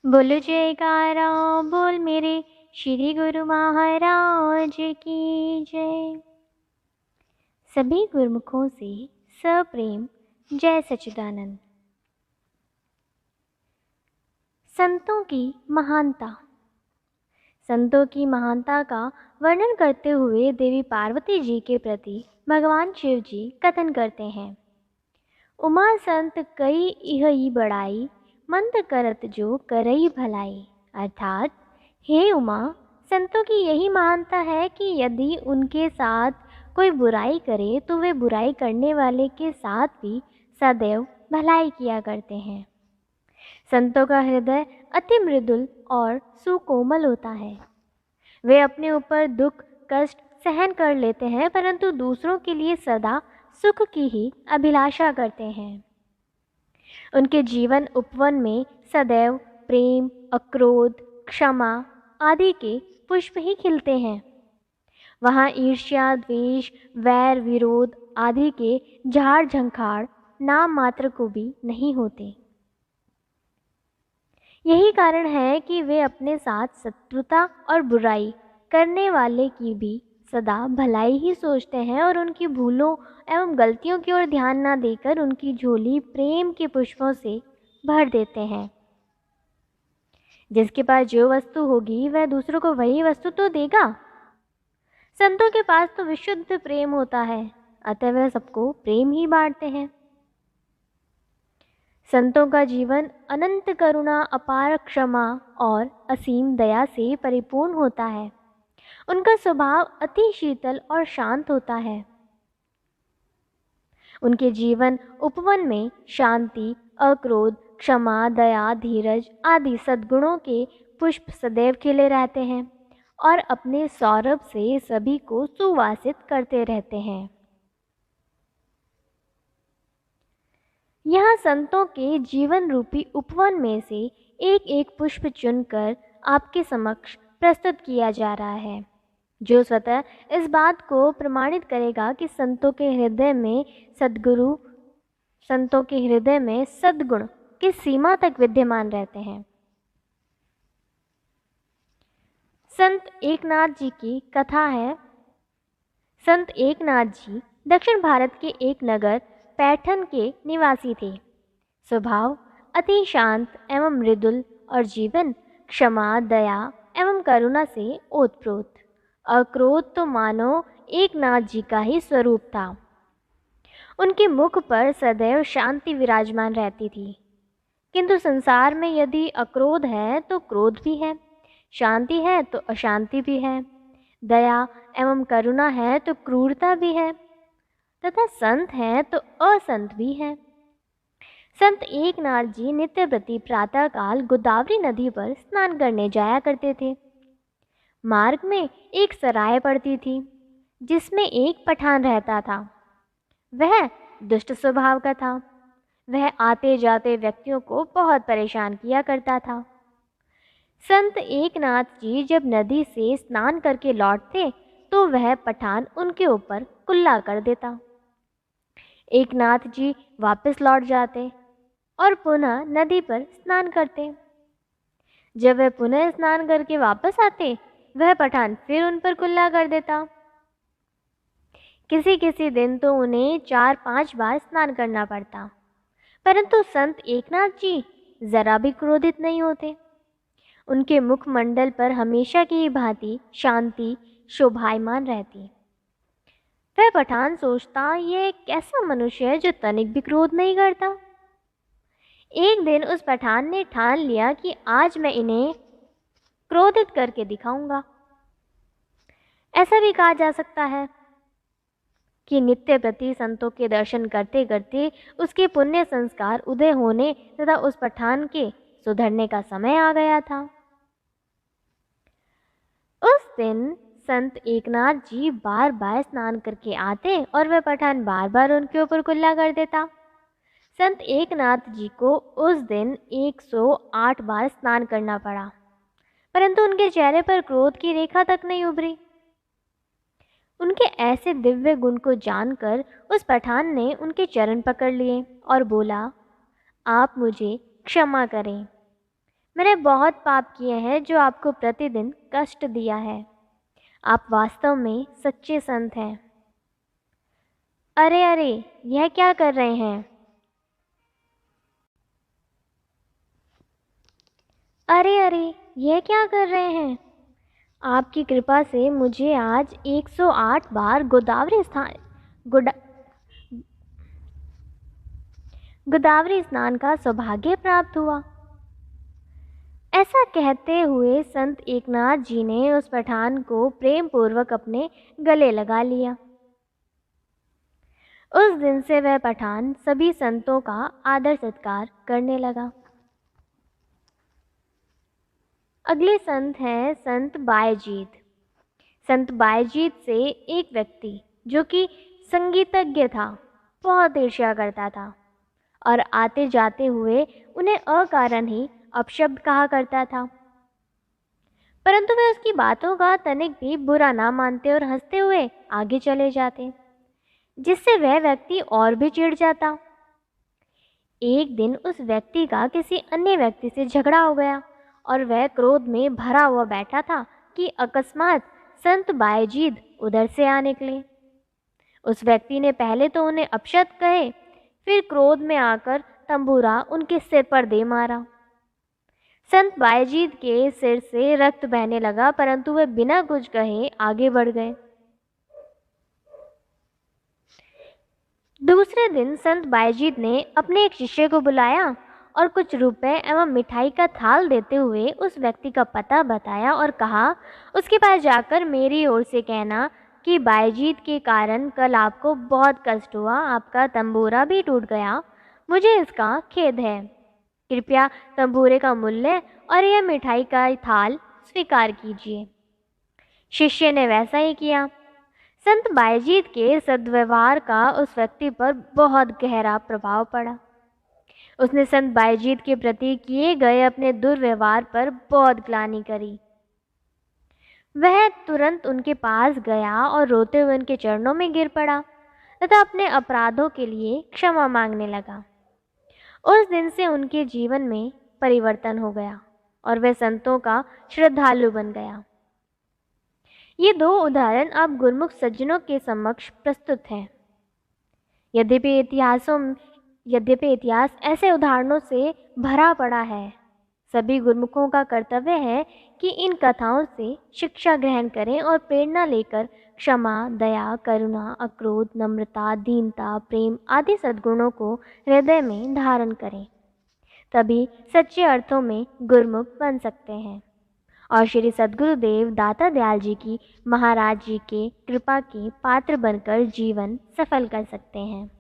बोलो जयकारा बोल मेरे श्री गुरु महाराज की जय। सभी गुरुमुखों से सप्रेम जय सच्चिदानंद। संतों की महानता। संतों की महानता का वर्णन करते हुए देवी पार्वती जी के प्रति भगवान शिव जी कथन करते हैं। उमा संत कई इहई बड़ाई, मंद करत जो करई भलाई। अर्थात हे उमा, संतों की यही महानता है कि यदि उनके साथ कोई बुराई करे तो वे बुराई करने वाले के साथ भी सदैव भलाई किया करते हैं। संतों का हृदय अति मृदुल और सुकोमल होता है। वे अपने ऊपर दुख कष्ट सहन कर लेते हैं, परंतु दूसरों के लिए सदा सुख की ही अभिलाषा करते हैं। उनके जीवन उपवन में सदैव प्रेम, अक्रोध, क्षमा आदि के पुष्प ही खिलते हैं। वहाँ ईर्ष्या, द्वेष, वैर, विरोध आदि के झाड़ झंखाड़ नाम मात्र को भी नहीं होते। यही कारण है कि वे अपने साथ शत्रुता और बुराई करने वाले की भी सदा भलाई ही सोचते हैं और उनकी भूलों एवं गलतियों की ओर ध्यान न देकर उनकी झोली प्रेम के पुष्पों से भर देते हैं। जिसके पास जो वस्तु होगी वह दूसरों को वही वस्तु तो देगा। संतों के पास तो विशुद्ध प्रेम होता है, अतः वह सबको प्रेम ही बांटते हैं। संतों का जीवन अनंत करुणा, अपार क्षमा और असीम दया से परिपूर्ण होता है। उनका स्वभाव अति शीतल और शांत होता है। उनके जीवन उपवन में शांति, अक्रोध, क्षमा, दया, धीरज आदि सद्गुणों के पुष्प सदैव खिले रहते हैं और अपने सौरभ से सभी को सुवासित करते रहते हैं। यहाँ संतों के जीवन रूपी उपवन में से एक एक पुष्प चुनकर आपके समक्ष प्रस्तुत किया जा रहा है, जो स्वतः इस बात को प्रमाणित करेगा कि संतों के हृदय में सद्गुण किस सीमा तक विद्यमान रहते हैं। संत एकनाथ जी की कथा है। संत एकनाथ जी दक्षिण भारत के एक नगर पैठन के निवासी थे। स्वभाव अति शांत एवं मृदुल और जीवन क्षमा, दया एवं करुणा से ओतप्रोत। अक्रोध तो मानो एकनाथ जी का ही स्वरूप था। उनके मुख पर सदैव शांति विराजमान रहती थी। किंतु संसार में यदि अक्रोध है तो क्रोध भी है, शांति है तो अशांति भी है, दया एवं करुणा है तो क्रूरता भी है, तथा संत है तो असंत भी है। संत एकनाथ जी नित्य प्रति प्रातःकाल गोदावरी नदी पर स्नान करने जाया करते थे। मार्ग में एक सराय पड़ती थी, जिसमें एक पठान रहता था। वह दुष्ट स्वभाव का था। वह आते जाते व्यक्तियों को बहुत परेशान किया करता था। संत एकनाथ जी जब नदी से स्नान करके लौटते तो वह पठान उनके ऊपर कुल्ला कर देता। एकनाथ जी वापस लौट जाते और पुनः नदी पर स्नान करते। जब वह पुनः स्नान करके वापस आते, वह पठान फिर उन पर कुल्ला कर देता। किसी किसी दिन तो उन्हें 4-5 बार स्नान करना पड़ता, परंतु संत एकनाथ जी जरा भी क्रोधित नहीं होते। उनके मुखमंडल पर हमेशा की भांति शांति शोभायमान रहती। वह पठान सोचता, यह कैसा मनुष्य है जो तनिक भी क्रोध नहीं करता। एक दिन उस पठान ने ठान लिया कि आज मैं इन्हें क्रोधित करके दिखाऊंगा। ऐसा भी कहा जा सकता है कि नित्य प्रति संतों के दर्शन करते करते उसके पुण्य संस्कार उदय होने तथा उस पठान के सुधरने का समय आ गया था। उस दिन संत एकनाथ जी बार बार स्नान करके आते और वह पठान बार बार उनके ऊपर कुल्ला कर देता। संत एकनाथ जी को उस दिन 108 बार स्नान करना पड़ा, परंतु उनके चेहरे पर क्रोध की रेखा तक नहीं उभरी। उनके ऐसे दिव्य गुण को जानकर उस पठान ने उनके चरण पकड़ लिए और बोला, आप मुझे क्षमा करें, मैंने बहुत पाप किए हैं जो आपको प्रतिदिन कष्ट दिया है। आप वास्तव में सच्चे संत हैं। अरे अरे, यह क्या कर रहे हैं? अरे अरे, यह क्या कर रहे हैं? आपकी कृपा से मुझे आज 108 बार गुदा गोदावरी स्नान का सौभाग्य प्राप्त हुआ। ऐसा कहते हुए संत एकनाथ जी ने उस पठान को प्रेम पूर्वक अपने गले लगा लिया। उस दिन से वह पठान सभी संतों का आदर सत्कार करने लगा। अगले संत हैं संत बायजीत। संत बायजीत से एक व्यक्ति जो कि संगीतज्ञ था बहुत ईर्ष्या करता था और आते जाते हुए उन्हें अकारण ही अपशब्द कहा करता था, परंतु वे उसकी बातों का तनिक भी बुरा ना मानते और हंसते हुए आगे चले जाते, जिससे वह व्यक्ति और भी चिढ़ जाता। एक दिन उस व्यक्ति का किसी अन्य व्यक्ति से झगड़ा हो गया और वह क्रोध में भरा हुआ बैठा था कि अकस्मात संत बायजीद उधर से आ निकले। उस व्यक्ति ने पहले तो उन्हें अपशब्द कहे, फिर क्रोध में आकर तंबूरा उनके सिर पर दे मारा। संत बायजीद के सिर से रक्त बहने लगा, परंतु वे बिना कुछ कहे आगे बढ़ गए। दूसरे दिन संत बायजीद ने अपने एक शिष्य को बुलाया और कुछ रुपए एवं मिठाई का थाल देते हुए उस व्यक्ति का पता बताया और कहा, उसके पास जाकर मेरी ओर से कहना कि बायजीद के कारण कल आपको बहुत कष्ट हुआ, आपका तंबूरा भी टूट गया, मुझे इसका खेद है। कृपया तंबूरे का मूल्य और यह मिठाई का थाल स्वीकार कीजिए। शिष्य ने वैसा ही किया। संत बायजीद के सद्व्यवहार का उस व्यक्ति पर बहुत गहरा प्रभाव पड़ा। उसने संत बायजीद के प्रति किए गए अपने दुर्व्यवहार पर बहुत ग्लानि करी। वह तुरंत उनके पास गया और रोते हुए उनके चरणों में गिर पड़ा तथा अपने अपराधों के लिए क्षमा मांगने लगा। उस दिन से उनके जीवन में परिवर्तन हो गया और वह संतों का श्रद्धालु बन गया। ये दो उदाहरण आप गुरुमुख सज्जनों के समक्ष प्रस्तुत हैं। यद्यपि इतिहास ऐसे उदाहरणों से भरा पड़ा है, सभी गुरुमुखों का कर्तव्य है कि इन कथाओं से शिक्षा ग्रहण करें और प्रेरणा लेकर क्षमा, दया, करुणा, अक्रोध, नम्रता, दीनता, प्रेम आदि सद्गुणों को हृदय में धारण करें। तभी सच्चे अर्थों में गुरुमुख बन सकते हैं और श्री सद्गुरुदेव दाता दयाल जी की महाराज जी के कृपा के पात्र बनकर जीवन सफल कर सकते हैं।